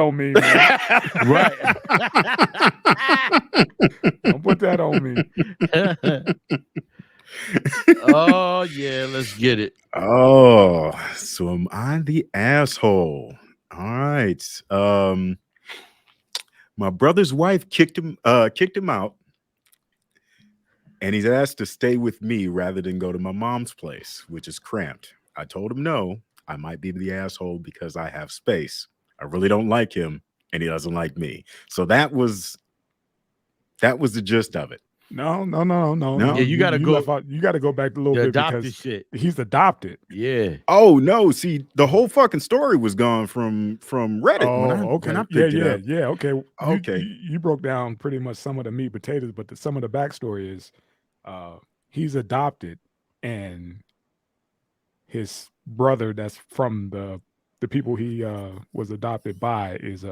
on me, man. Right. Don't put that on me. Oh yeah, let's get it. Oh, so am I the asshole? All right. My brother's wife kicked him out, and he's asked to stay with me rather than go to my mom's place, which is cramped. I told him no. I might be the asshole because I have space. I really don't like him, and he doesn't like me. So that was the gist of it. No. Yeah, you gotta go. left out, you got to go back a little The bit adopted because shit. he's adopted. Yeah. Oh no! See, the whole fucking story was gone from Reddit Oh, okay. when I picked it up. Yeah. Okay. Okay. You broke down pretty much some of the meat potatoes, but some of the backstory is he's adopted, and his brother that's from the people he was adopted by is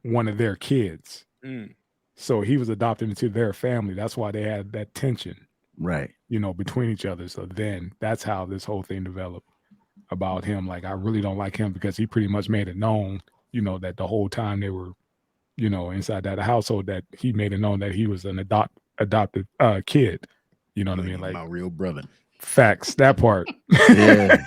one of their kids. Mm. So he was adopted into their family. That's why they had that tension, Right. between each other. So then that's how this whole thing developed about him. Like, I really don't like him because he pretty much made it known, that the whole time they were, inside that household, that he made it known that he was an adopted kid. You know what I mean? Like, my real brother. facts, that part. Yeah.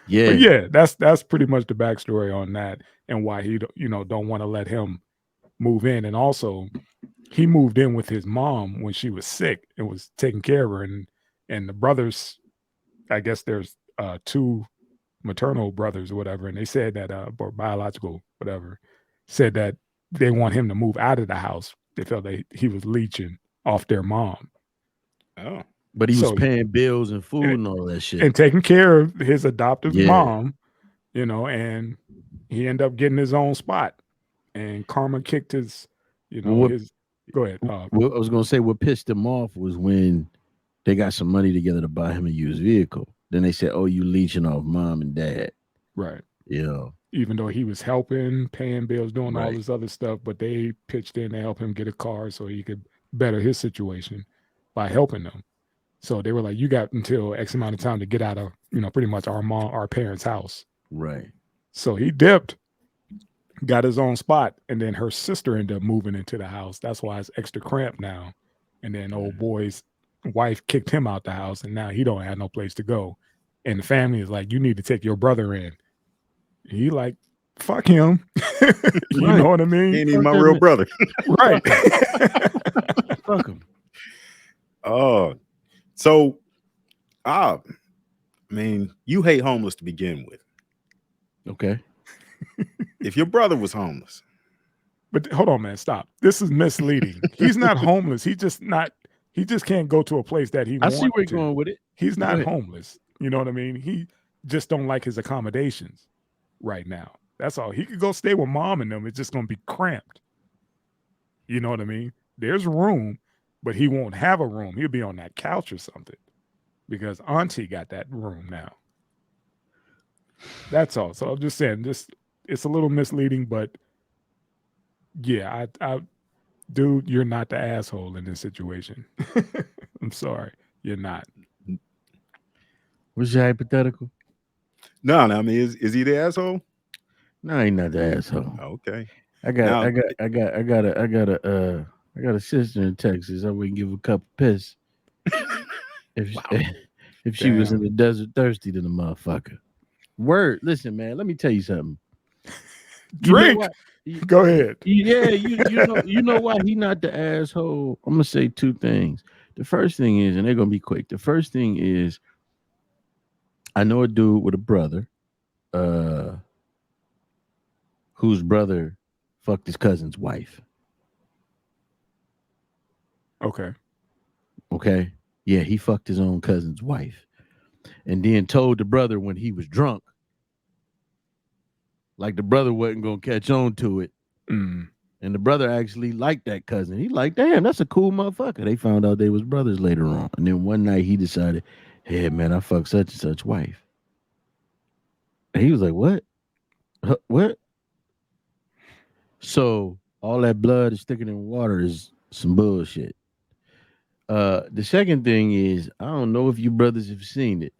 Yeah. But yeah, that's pretty much the backstory on that and why he, don't want to let him move in. And also, he moved in with his mom when she was sick and was taking care of her. And the brothers, I guess there's two maternal brothers or whatever, and they said that or biological whatever, said that they want him to move out of the house. They felt that he was leeching off their mom. Oh. But he was So- paying bills and food and all that shit. And taking care of his adoptive Yeah. mom, and he ended up getting his own spot. And Karma kicked his, What- his. Go ahead. What I was gonna say, what pissed him off was when they got some money together to buy him a used vehicle. Then they said, "Oh, you leeching off mom and dad." Right. Yeah. Even though he was helping, paying bills, doing all Right. this other stuff, but they pitched in to help him get a car so he could better his situation by helping them. So they were like, "You got until X amount of time to get out of, pretty much our parents' house." Right. So he dipped, got his own spot, and then her sister ended up moving into the house. That's why it's extra cramped now. And then old boy's wife kicked him out the house, and now he don't have no place to go. And the family is like, "You need to take your brother in." He like, "Fuck him." You Right. know what I mean? He ain't even my real brother. Right. Fuck him. Oh, so, I mean, you hate homeless to begin with. Okay. If your brother was homeless, But hold on, man, stop. This is misleading. He's not homeless. He just can't go to a place that he I wants see where to. you're going with it. He's Go not ahead. homeless. You know what I mean? He just don't like his accommodations right now. That's all. He could go stay with mom and them. It's just gonna be cramped. You know what I mean? There's room, but he won't have a room. He'll be on that couch or something because Auntie got that room now. That's all. So I'm just saying this. It's a little misleading, but yeah, dude, you're not the asshole in this situation. I'm sorry, you're not. What's your hypothetical? no, I mean, is he the asshole? No, he not the asshole. Okay. I Now- got a sister in Texas. I wouldn't give a cup of piss if if she was in the desert thirsty to the motherfucker. Word, listen, man. Let me tell you something. You know Drink. why- Go ahead. Yeah, you know why he not the asshole. I'm gonna say two things. The first thing is, and they're gonna be quick. The first thing is, I know a dude with a brother, whose brother fucked his cousin's wife. Okay. Okay. Yeah, he fucked his own cousin's wife. And then told the brother when he was drunk, like the brother wasn't gonna catch on to it. Mm. And the brother actually liked that cousin. He like, damn, that's a cool motherfucker. They found out they was brothers later on. And then one night he decided, hey man, I fucked such and such wife. And he was like, what? Huh, what? So all that blood is sticking in water is some bullshit. The second thing is, I don't know if you brothers have seen it.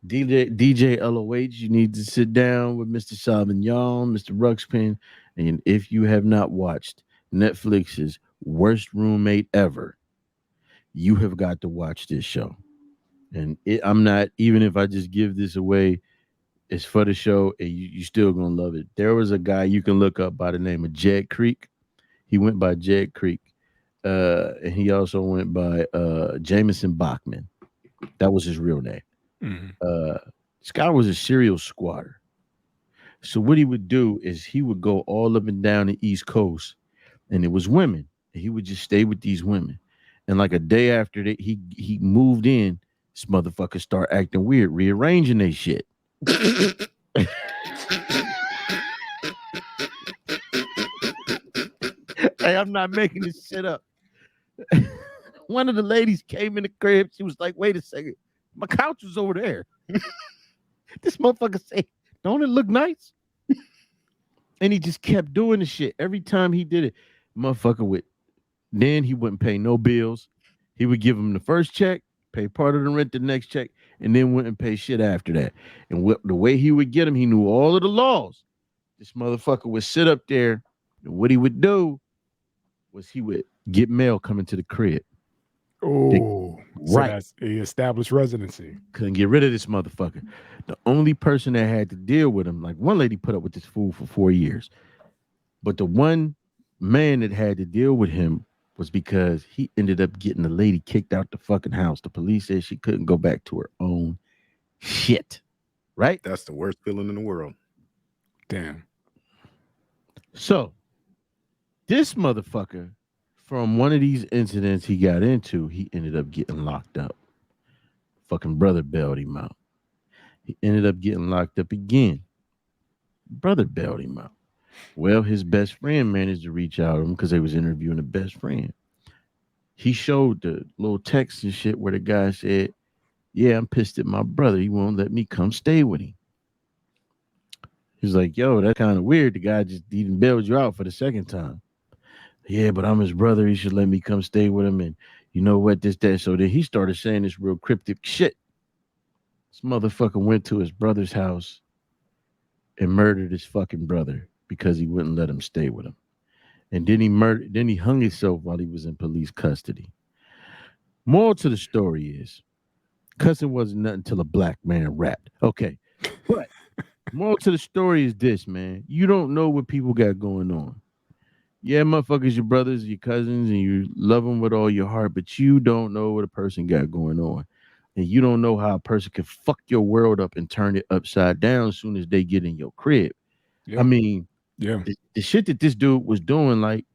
DJ LOH, you need to sit down with Mr. Sibling On, Mr. Ruxpin, and if you have not watched Netflix's Worst Roommate Ever, you have got to watch this show. And I'm not, even if I just give this away, it's for the show, and you still gonna love it. There was a guy you can look up by the name of Jed Creek. He went by Jed Creek. And he also went by Jameson Bachman. That was his real name. Mhm. This guy was a serial squatter. So what he would do is he would go all up and down the East Coast, and it was women. And he would just stay with these women. And like a day after that, he moved in, this motherfucker start acting weird, rearranging their shit. Hey, I'm not making this shit up. One of the ladies came in the crib. She was like, wait a second. My couch was over there. This motherfucker said, don't it look nice? And he just kept doing the shit. Every time he did it, motherfucker would. Then he wouldn't pay no bills. He would give him the first check, pay part of the rent the next check, and then wouldn't pay shit after that. And the way he would get him, he knew all of the laws. This motherfucker would sit up there, and what he would do was he would get mail coming to the crib. Oh, so Right. that's the established residency. Couldn't get rid of this motherfucker. The only person that had to deal with him, like one lady put up with this fool for 4 years, but the one man that had to deal with him was because he ended up getting the lady kicked out the fucking house. The police said she couldn't go back to her own shit. Right? That's the worst feeling in the world. Damn. So this motherfucker, from one of these incidents he got into, he ended up getting locked up. Fucking brother bailed him out. He ended up getting locked up again. Brother bailed him out. Well, his best friend managed to reach out to him because they was interviewing a best friend. He showed the little text and shit where the guy said, yeah, I'm pissed at my brother. He won't let me come stay with him. He's like, yo, that's kind of weird. The guy just even bailed you out for the second time. Yeah, but I'm his brother. He should let me come stay with him. And you know what, this, that. So then he started saying this real cryptic shit. This motherfucker went to his brother's house and murdered his fucking brother because he wouldn't let him stay with him. And then he hung himself while he was in police custody. Moral to the story is, cussing wasn't nothing till a black man rapped. Okay. But moral to the story is this, man. You don't know what people got going on. Yeah, motherfuckers, your brothers, your cousins, and you love them with all your heart, but you don't know what a person got going on. And you don't know how a person can fuck your world up and turn it upside down as soon as they get in your crib. Yeah. I mean, yeah. The shit that this dude was doing, like,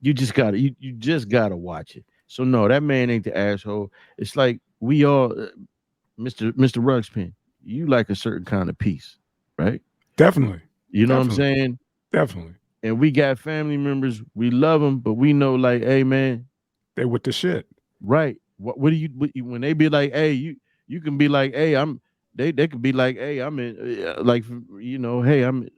you just gotta watch it. So no, that man ain't the asshole. It's like we all, Mr. Ruxpin, you like a certain kind of peace, right? Definitely. You know Definitely. what I'm saying? Definitely. And we got family members, we love them, but we know, like, hey man, they with the shit, right? What do you when they be like, hey, you can be like, hey, they could be like, hey, I'm in, like, you know, hey, I'm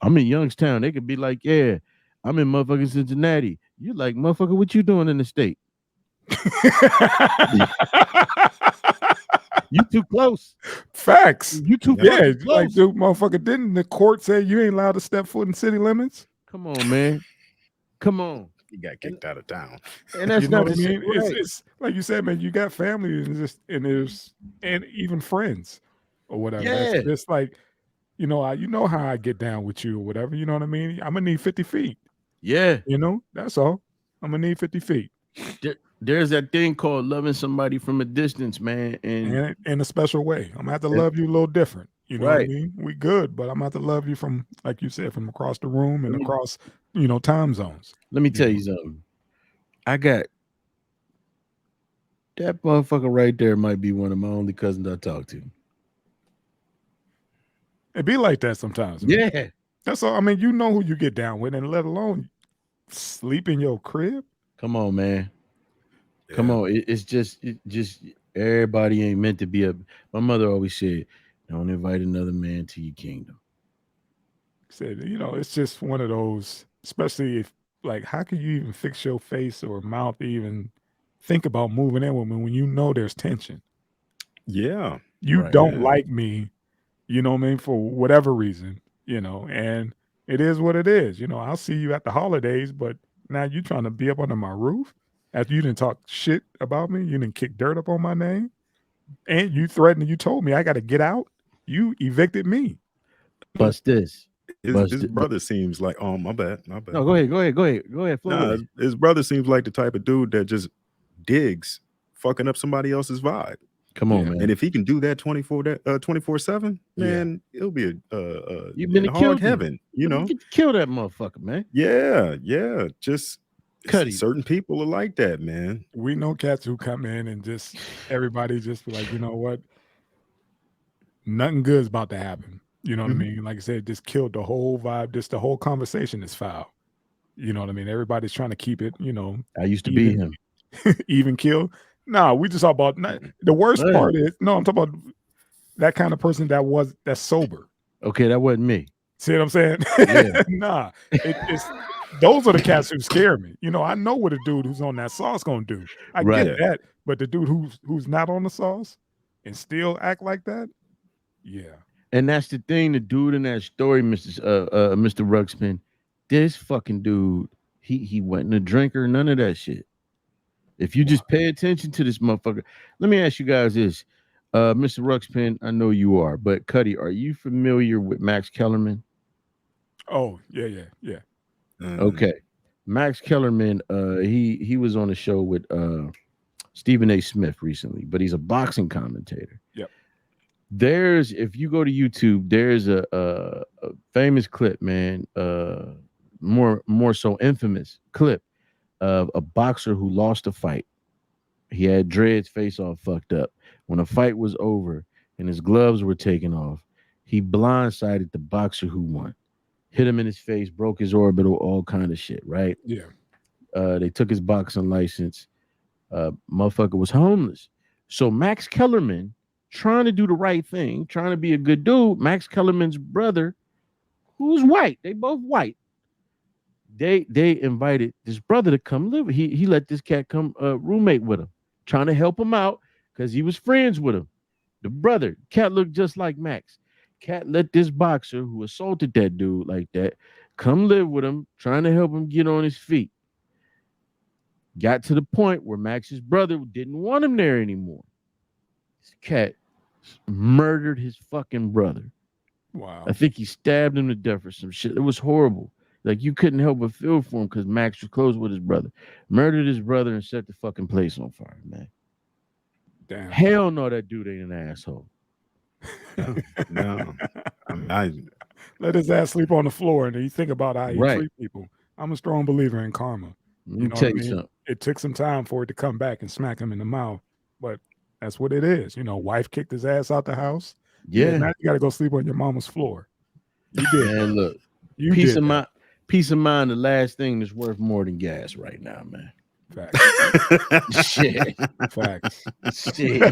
in Youngstown. They could be like, yeah, I'm in motherfucking Cincinnati. You like, motherfucker, what you doing in the state? You too close. Facts. You too yeah, close. like, dude, motherfucker, didn't the court say you ain't allowed to step foot in city limits? Come on, man. Come on. He got kicked out of town. And that's you know not what I mean? right. It's like you said, man, you got family and even friends or whatever. Yeah. That's just like, you know how I get down with you or whatever. You know what I mean? I'm gonna need 50 feet. Yeah. You know, that's all. I'm gonna need 50 feet. There's that thing called loving somebody from a distance, man. And in a special way. I'm gonna have to love you a little different. You know what I mean? We good, but I'm gonna have to love you from, like you said, from across the room and across, time zones. Let me tell you something. I got that motherfucker right there might be one of my only cousins I talk to. It be like that sometimes. Man. Yeah. That's all. I mean, you know who you get down with, and let alone sleep in your crib. Come on, man. Yeah. Come on. It's just everybody ain't meant to be my mother always said, don't invite another man to your kingdom. Said, it's just one of those, especially if, like, how can you even fix your face or mouth to even think about moving in with me when you know there's tension? Yeah. You Right. don't Yeah. like me, you know what I mean, for whatever reason, you know, and it is what it is. You know, I'll see you at the holidays, but now you trying to be up under my roof after you didn't talk shit about me, you didn't kick dirt up on my name, and you threatened, you told me I got to get out. You evicted me. Bust this. His brother seems like, oh, my bad. No, go ahead. Nah, his brother seems like the type of dude that just digs fucking up somebody else's vibe. Come on, Yeah. man. And if he can do that 24/7, man, it'll be You've been in to kill hog heaven, you know. Get to kill that motherfucker, man. Yeah. Just Cuddy. certain people are like that, man. We know cats who come in and just everybody just be like, you know what? Nothing good is about to happen. You know what I mean? Like I said, just killed the whole vibe. Just the whole conversation is foul. You know what I mean? Everybody's trying to keep it, you know, I used to be him. even kill. Nah, we just talk about the worst Hey. part is I'm talking about that kind of person that's sober. Okay, that wasn't me. See what I'm saying? Yeah. Nah, it's those are the cats who scare me. You know, I know what a dude who's on that sauce gonna do. I Right. get that, but the dude who's not on the sauce and still act like that, yeah. And that's the thing, the dude in that story, Mr. Ruxpin, this fucking dude, he wasn't a drinker, none of that shit. If you just pay attention to this motherfucker, let me ask you guys this. Mr. Ruxpin, I know you are, but Cuddy, are you familiar with Max Kellerman? Oh, yeah. Okay. Max Kellerman, he was on a show with Stephen A. Smith recently, but he's a boxing commentator. Yep. If you go to YouTube, there's a famous clip, man, more so infamous clip of a boxer who lost a fight. He had dreads, face all fucked up. When the fight was over and his gloves were taken off, he blindsided the boxer who won. Hit him in his face, broke his orbital, all kind of shit, right? Yeah. They took his boxing license. Motherfucker was homeless. So Max Kellerman, trying to do the right thing, trying to be a good dude, Max Kellerman's brother, who's white, they both white, they invited this brother to come live. He let this cat come roommate with him, trying to help him out because he was friends with him. The brother, cat looked just like Max. Cat let this boxer who assaulted that dude like that come live with him, trying to help him get on his feet. Got to the point where Max's brother didn't want him there anymore. This cat murdered his fucking brother. Wow. I think he stabbed him to death or some shit. It was horrible. Like, you couldn't help but feel for him because Max was close with his brother. Murdered his brother and set the fucking place on fire, man. Damn. Hell no, that dude ain't an asshole. No. Let his ass sleep on the floor and you think about how you Right. treat people. I'm a strong believer in karma. Let me know tell what I you mean? something. It took some time for it to come back and smack him in the mouth, but that's what it is. You know, wife kicked his ass out the house. Yeah. Now you got to go sleep on your mama's floor. You did. Man, look. You Peace did of that. mind. Peace of mind, the last thing that's worth more than gas right now, man. Facts. Shit. Facts. Shit.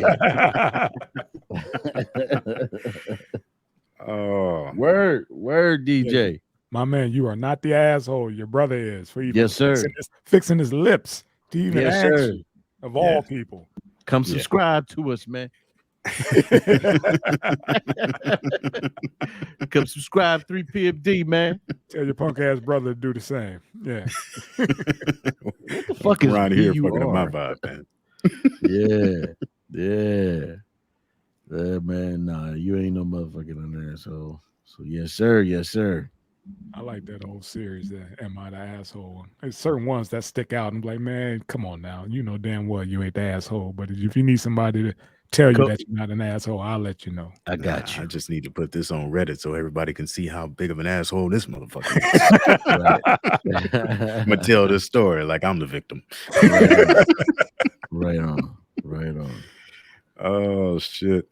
Oh, Word, DJ. My man, you are not the asshole your brother is for even Yes, sir. fixing his lips to even Yes, ask sir. you, of all people. Come Yeah. subscribe to us, man. Come subscribe 3PMD, man. Tell your punk ass brother to do the same. Yeah. What the fuck is around here BUR? fucking up my vibe, man. Yeah, man. Nah, you ain't no motherfucking on there. So yes, sir. I like that old series, that Am I the Asshole? There's certain ones that stick out and be like, man, come on now. You know damn well you ain't the asshole. But if you need somebody to tell you that you're not an asshole, I'll let you know. I got you. I just need to put this on Reddit so everybody can see how big of an asshole this motherfucker is. I'm gonna tell this story like I'm the victim. Right on. Oh shit.